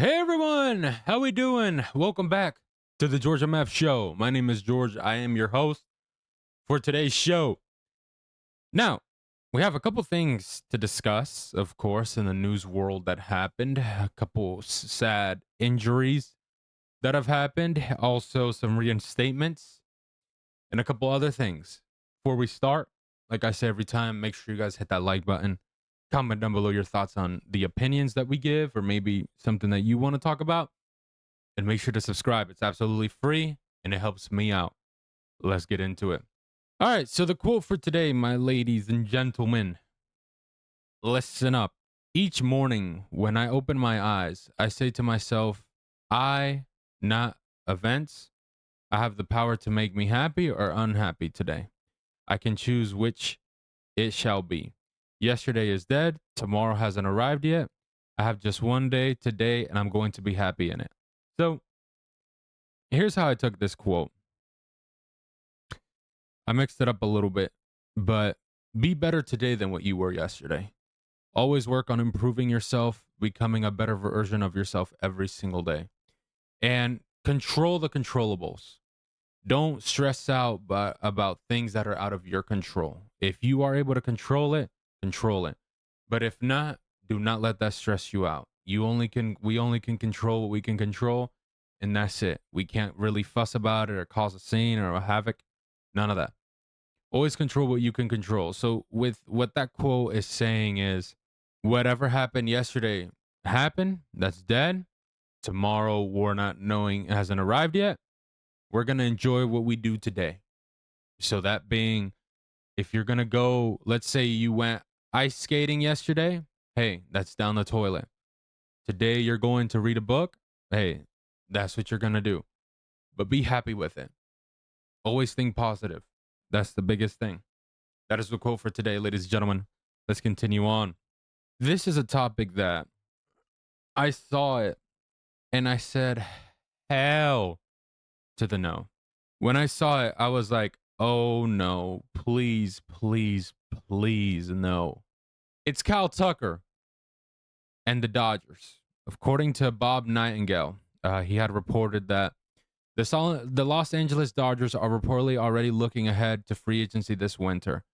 Hey everyone, how we doing? Welcome back to the George MF Show. My name is George. I am your host for today's show. Now, we have a couple things to discuss, of course, in the news world that happened. A couple sad injuries that have happened, also some reinstatements, and a couple other things. Before we start, like I say every time, make sure you guys hit that like button. Comment down below your thoughts on the opinions that we give, or maybe something that you want to talk about. And make sure to subscribe. It's absolutely free and it helps me out. Let's get into it. All right. So, the quote for today, my ladies and gentlemen, listen up. Each morning when I open my eyes, I say to myself, I, not events, I have the power to make me happy or unhappy today. I can choose which it shall be. Yesterday is dead. Tomorrow hasn't arrived yet. I have just one day today and I'm going to be happy in it. So, here's how I took this quote. I mixed it up a little bit, but be better today than what you were yesterday. Always work on improving yourself, becoming a better version of yourself every single day. And control the controllables. Don't stress out about things that are out of your control. If you are able to control it, control it. But if not, do not let that stress you out. We only can control what we can control, and that's it. We can't really fuss about it or cause a scene or a havoc. None of that. Always control what you can control. So with what that quote is saying is whatever happened yesterday happened, that's dead. Tomorrow we're not knowing hasn't arrived yet. We're going to enjoy what we do today. So that being, if you're going to go, let's say you went ice skating yesterday, hey, that's down the toilet. Today you're going to read a book, hey, that's what you're going to do. But be happy with it. Always think positive. That's the biggest thing. That is the quote for today, ladies and gentlemen. Let's continue on. This is a topic that I saw it and I said, hell to the no. When I saw it, I was like, oh no, please, please, please, no. It's Kyle Tucker and the Dodgers. According to Bob Nightingale, he had reported that the Los Angeles Dodgers are reportedly already looking ahead to free agency this winter.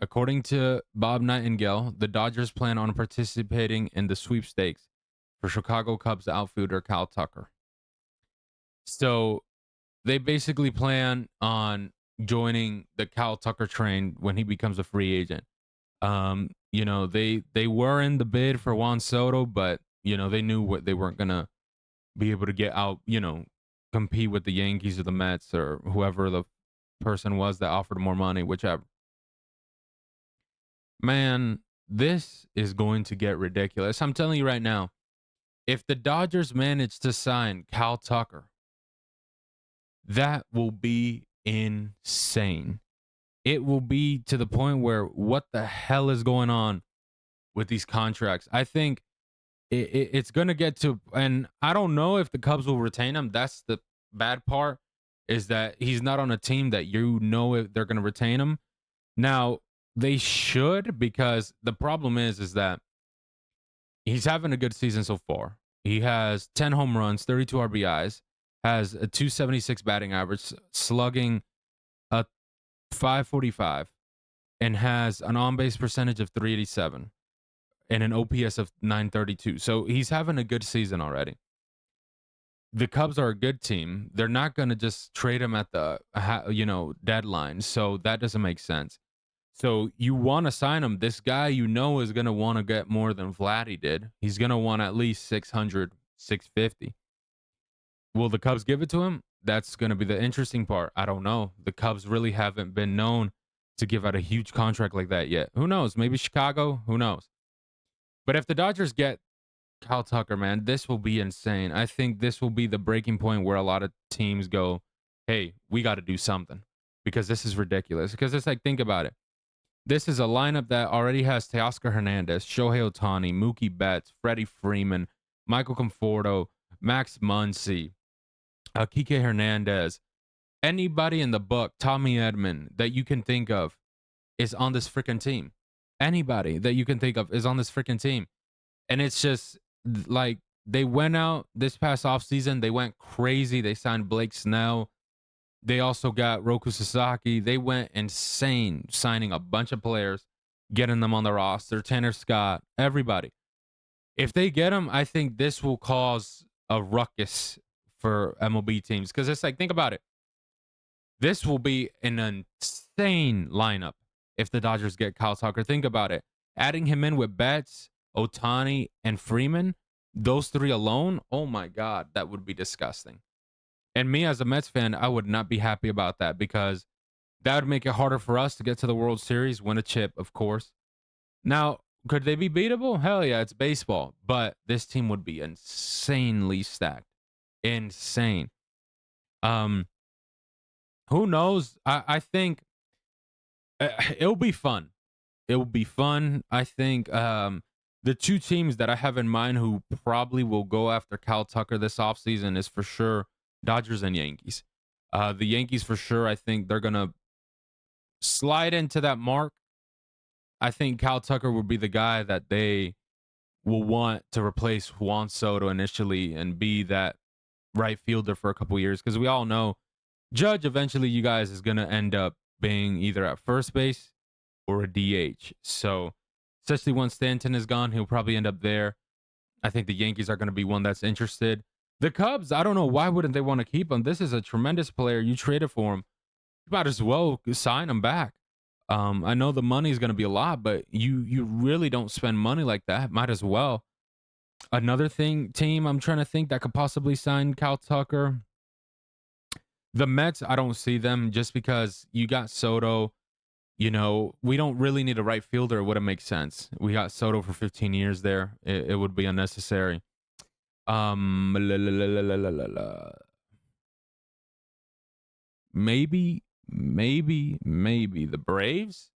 According to Bob Nightingale, the Dodgers plan on participating in the sweepstakes for Chicago Cubs outfielder Kyle Tucker. So they basically plan on joining the Kyle Tucker train when he becomes a free agent. They were in the bid for Juan Soto, but they knew what they weren't gonna be able to get out, compete with the Yankees or the Mets or whoever the person was that offered more money, whichever. Man, this is going to get ridiculous. I'm telling you right now, if the Dodgers manage to sign Kyle Tucker, that will be insane. It will be to the point where what the hell is going on with these contracts? I think it's going to get to, and I don't know if the Cubs will retain him. That's the bad part, is that he's not on a team that if they're going to retain him. Now, they should, because the problem is that he's having a good season so far. He has 10 home runs, 32 RBIs, has a 276 batting average, slugging a 545, and has an on-base percentage of 387 and an OPS of 932. So he's having a good season already. The Cubs are a good team. They're not going to just trade him at the deadline. So that doesn't make sense. So you want to sign him. This guy is going to want to get more than Vladdy did. He's going to want at least 600, 650. Will the Cubs give it to him? That's going to be the interesting part. I don't know. The Cubs really haven't been known to give out a huge contract like that yet. Who knows? Maybe Chicago. Who knows? But if the Dodgers get Kyle Tucker, man, this will be insane. I think this will be the breaking point where a lot of teams go, hey, we got to do something, because this is ridiculous. Because it's like, think about it. This is a lineup that already has Teoscar Hernandez, Shohei Ohtani, Mookie Betts, Freddie Freeman, Michael Conforto, Max Muncy, Kike Hernandez. Anybody in the book, Tommy Edman, that you can think of is on this freaking team. Anybody that you can think of is on this freaking team. And it's just like, they went out this past offseason. They went crazy. They signed Blake Snell. They also got Roku Sasaki. They went insane signing a bunch of players, getting them on the roster. Tanner Scott, everybody. If they get him, I think this will cause a ruckus for MLB teams because it's like, think about it. This will be an insane lineup if the Dodgers get Kyle Tucker. Think about it. Adding him in with Betts, Otani, and Freeman, those three alone, oh my God, that would be disgusting. And me as a Mets fan, I would not be happy about that because that would make it harder for us to get to the World Series, win a chip, of course. Now, could they be beatable? Hell yeah, it's baseball. But this team would be insanely stacked. Insane. Who knows? I think it'll be fun. It will be fun. I think the two teams that I have in mind who probably will go after Cal Tucker this offseason is for sure Dodgers and Yankees. The Yankees for sure, I think they're going to slide into that mark. I think Cal Tucker will be the guy that they will want to replace Juan Soto initially and be that right fielder for a couple years because we all know Judge eventually, you guys, is going to end up being either at first base or a DH. So, especially once Stanton is gone, he'll probably end up there. I think the Yankees are going to be one that's interested. The Cubs, I don't know why wouldn't they want to keep him. This is a tremendous player. You traded for him. You might as well sign him back. I know the money is going to be a lot, but you really don't spend money like that. Might as well. Another team I'm trying to think that could possibly sign Cal Tucker. The Mets, I don't see them just because you got Soto. You know, we don't really need a right fielder. It wouldn't make sense. We got Soto for 15 years there. It would be unnecessary. Maybe the Braves.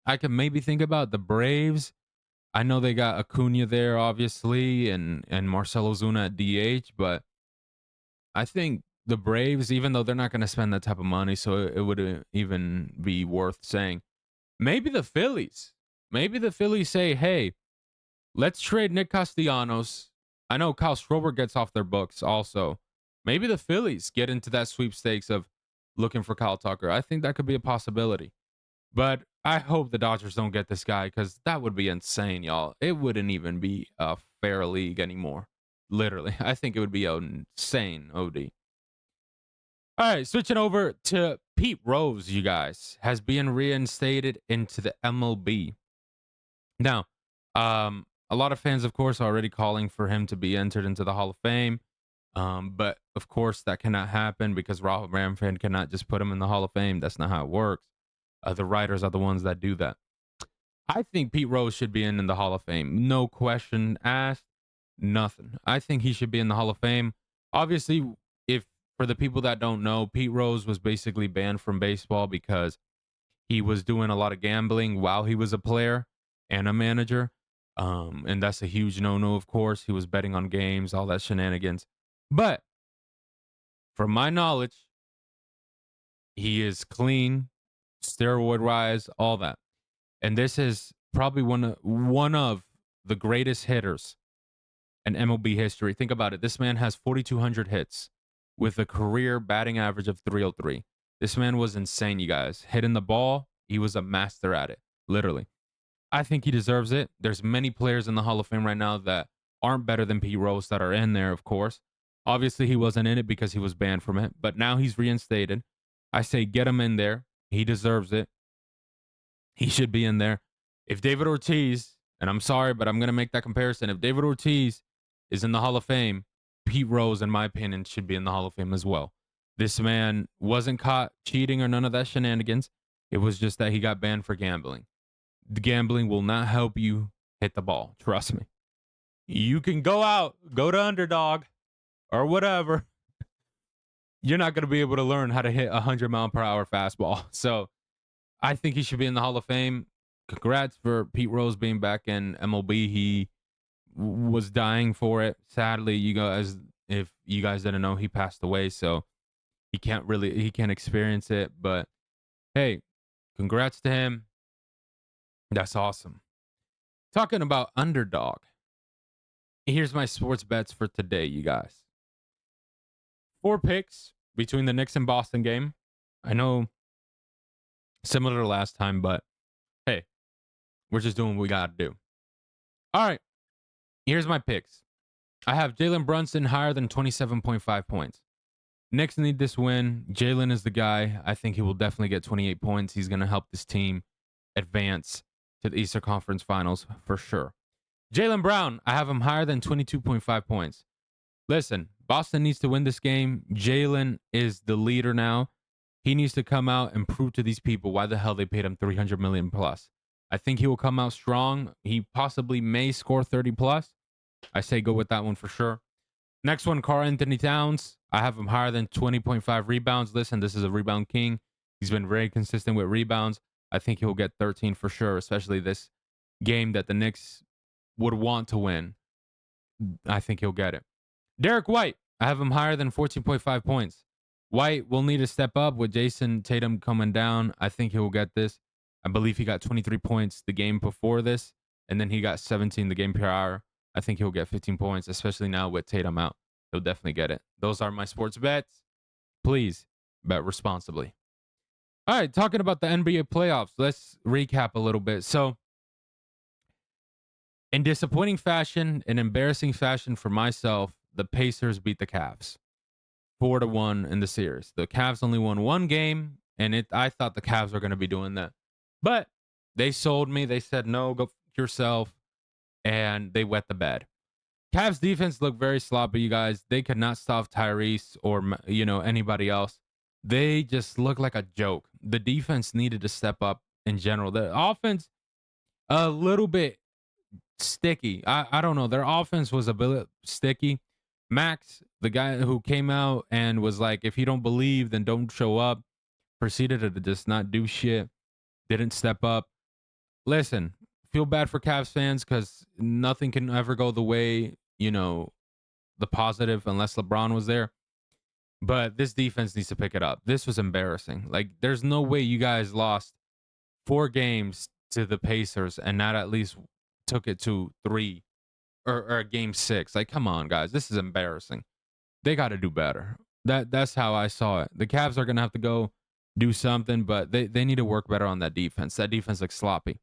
I can maybe think about the Braves. I know they got Acuna there, obviously, and Marcelo Zuna at DH, but I think the Braves, even though they're not going to spend that type of money, so it wouldn't even be worth saying. Maybe the Phillies. Maybe the Phillies say, hey, let's trade Nick Castellanos. I know Kyle Schwarber gets off their books also. Maybe the Phillies get into that sweepstakes of looking for Kyle Tucker. I think that could be a possibility. But I hope the Dodgers don't get this guy because that would be insane, y'all. It wouldn't even be a fair league anymore. Literally. I think it would be an insane OD. All right, switching over to Pete Rose, you guys, has been reinstated into the MLB. Now, a lot of fans, of course, are already calling for him to be entered into the Hall of Fame. But of course, that cannot happen because Rahul Ramfan cannot just put him in the Hall of Fame. That's not how it works. The writers are the ones that do that. I think Pete Rose should be in the Hall of Fame. No question asked. Nothing. I think he should be in the Hall of Fame. Obviously, if for the people that don't know, Pete Rose was basically banned from baseball because he was doing a lot of gambling while he was a player and a manager. And that's a huge no-no, of course. He was betting on games, all that shenanigans. But from my knowledge, he is clean, steroid-wise, all that. And this is probably one of the greatest hitters in MLB history. Think about it. This man has 4,200 hits with a career batting average of 303. This man was insane, you guys. Hitting the ball, he was a master at it, literally. I think he deserves it. There's many players in the Hall of Fame right now that aren't better than Pete Rose that are in there, of course. Obviously, he wasn't in it because he was banned from it, but now he's reinstated. I say get him in there. He deserves it. He should be in there. If David Ortiz, and I'm sorry, but I'm going to make that comparison. If David Ortiz is in the Hall of Fame, Pete Rose, in my opinion, should be in the Hall of Fame as well. This man wasn't caught cheating or none of that shenanigans. It was just that he got banned for gambling. The gambling will not help you hit the ball. Trust me. You can go out, go to underdog or whatever. You're not going to be able to learn how to hit a 100-mile-per-hour fastball. So I think he should be in the Hall of Fame. Congrats for Pete Rose being back in MLB. He was dying for it. Sadly, you guys, if you guys didn't know, he passed away. So he can't experience it. But hey, congrats to him. That's awesome. Talking about underdog. here's my sports bets for today, you guys. 4 picks between the Knicks and Boston game. I know similar to last time, but hey, we're just doing what we got to do. All right, here's my picks. I have Jalen Brunson higher than 27.5 points. Knicks need this win. Jalen is the guy. I think he will definitely get 28 points. He's going to help this team advance to the Eastern Conference Finals for sure. Jaylen Brown, I have him higher than 22.5 points. Listen, Boston needs to win this game. Jalen is the leader now. He needs to come out and prove to these people why the hell they paid him 300 million plus. I think he will come out strong. He possibly may score 30 plus. I say go with that one for sure. Next one, Karl Anthony Towns. I have him higher than 20.5 rebounds. Listen, this is a rebound king. He's been very consistent with rebounds. I think he'll get 13 for sure, especially this game that the Knicks would want to win. I think he'll get it. Derek White, I have him higher than 14.5 points. White will need to step up with Jason Tatum coming down. I think he will get this. I believe he got 23 points the game before this, and then he got 17 the game prior. I think he'll get 15 points, especially now with Tatum out. He'll definitely get it. Those are my sports bets. Please bet responsibly. All right, talking about the NBA playoffs, let's recap a little bit. So, in disappointing fashion, in embarrassing fashion for myself, the Pacers beat the Cavs 4-1 in the series. The Cavs only won one game, and I thought the Cavs were going to be doing that. But they sold me. They said, no, go yourself. And they wet the bed. Cavs defense looked very sloppy, you guys. They could not stop Tyrese or, anybody else. They just looked like a joke. The defense needed to step up in general. The offense, a little bit sticky. I don't know. Their offense was a bit sticky. Max, the guy who came out and was like, if you don't believe, then don't show up, proceeded to just not do shit, didn't step up. Listen, feel bad for Cavs fans because nothing can ever go the way, the positive unless LeBron was there. But this defense needs to pick it up. This was embarrassing. Like, there's no way you guys lost 4 games to the Pacers and not at least took it to 3 or game 6. Like, come on, guys. This is embarrassing. They got to do better. That's how I saw it. The Cavs are going to have to go do something, but they need to work better on that defense. That defense looks sloppy.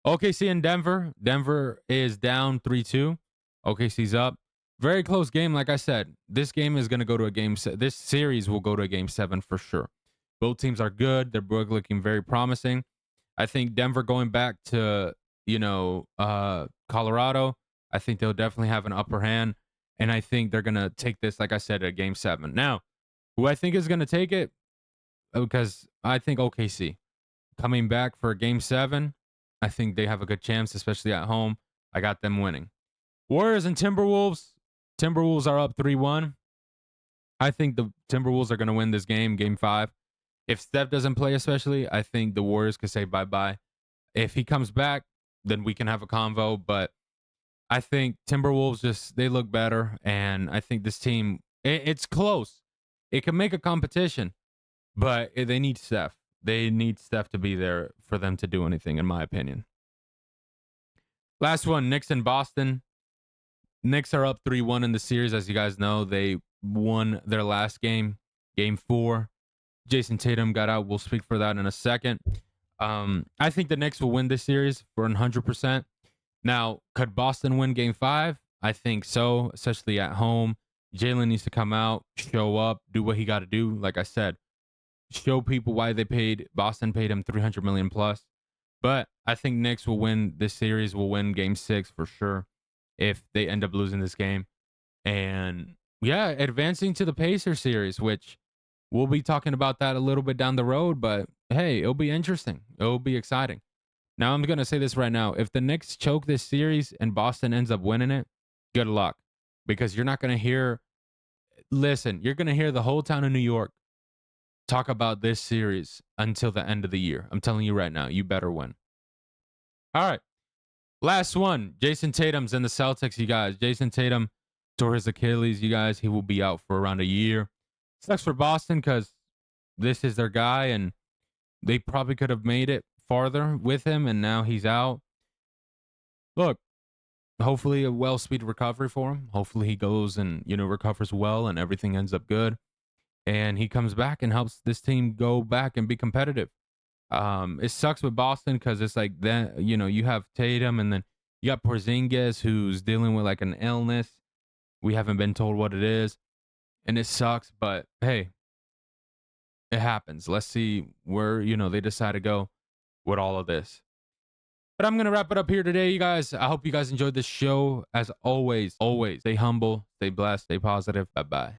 OKC and Denver. Denver is down 3-2. OKC's up. Very close game, like I said. This game is going to go to a game. This series will go to a game 7 for sure. Both teams are good. They're both looking very promising. I think Denver going back to, Colorado, I think they'll definitely have an upper hand. And I think they're going to take this, like I said, at game 7. Now, who I think is going to take it, because I think OKC coming back for game 7, I think they have a good chance, especially at home. I got them winning. Warriors and Timberwolves. Timberwolves are up 3-1. I think the Timberwolves are going to win this game, game 5. If Steph doesn't play especially, I think the Warriors could say bye-bye. If he comes back, then we can have a convo. But I think Timberwolves they look better. And I think this team, it's close. It can make a competition. But they need Steph. They need Steph to be there for them to do anything, in my opinion. Last one, Knicks and Boston. Knicks are up 3-1 in the series. As you guys know, they won their last game, game 4. Jason Tatum got out. We'll speak for that in a second. I think the Knicks will win this series for 100%. Now, could Boston win game 5? I think so, especially at home. Jalen needs to come out, show up, do what he got to do. Like I said, show people why Boston paid him $300 million plus. But I think Knicks will win this series, will win game 6 for sure if they end up losing this game. And yeah, advancing to the Pacers series, which we'll be talking about that a little bit down the road. But hey, it'll be interesting. It'll be exciting. Now, I'm going to say this right now. If the Knicks choke this series and Boston ends up winning it, good luck. Because you're not going to hear, you're going to hear the whole town of New York talk about this series until the end of the year. I'm telling you right now, you better win. All right. Last one. Jason Tatum's in the Celtics, you guys. Jason Tatum tore his Achilles, you guys. He will be out for around a year. Sucks for Boston because this is their guy and they probably could have made it farther with him, and now he's out. Look, hopefully a well speed recovery for him. Hopefully he goes and, recovers well and everything ends up good. And he comes back and helps this team go back and be competitive. It sucks with Boston because it's like then, you have Tatum and then you got Porzingis who's dealing with like an illness. We haven't been told what it is. And it sucks, but hey, it happens. Let's see where, they decide to go with all of this. But I'm going to wrap it up here today, you guys. I hope you guys enjoyed this show. As always, always stay humble, stay blessed, stay positive. Bye bye.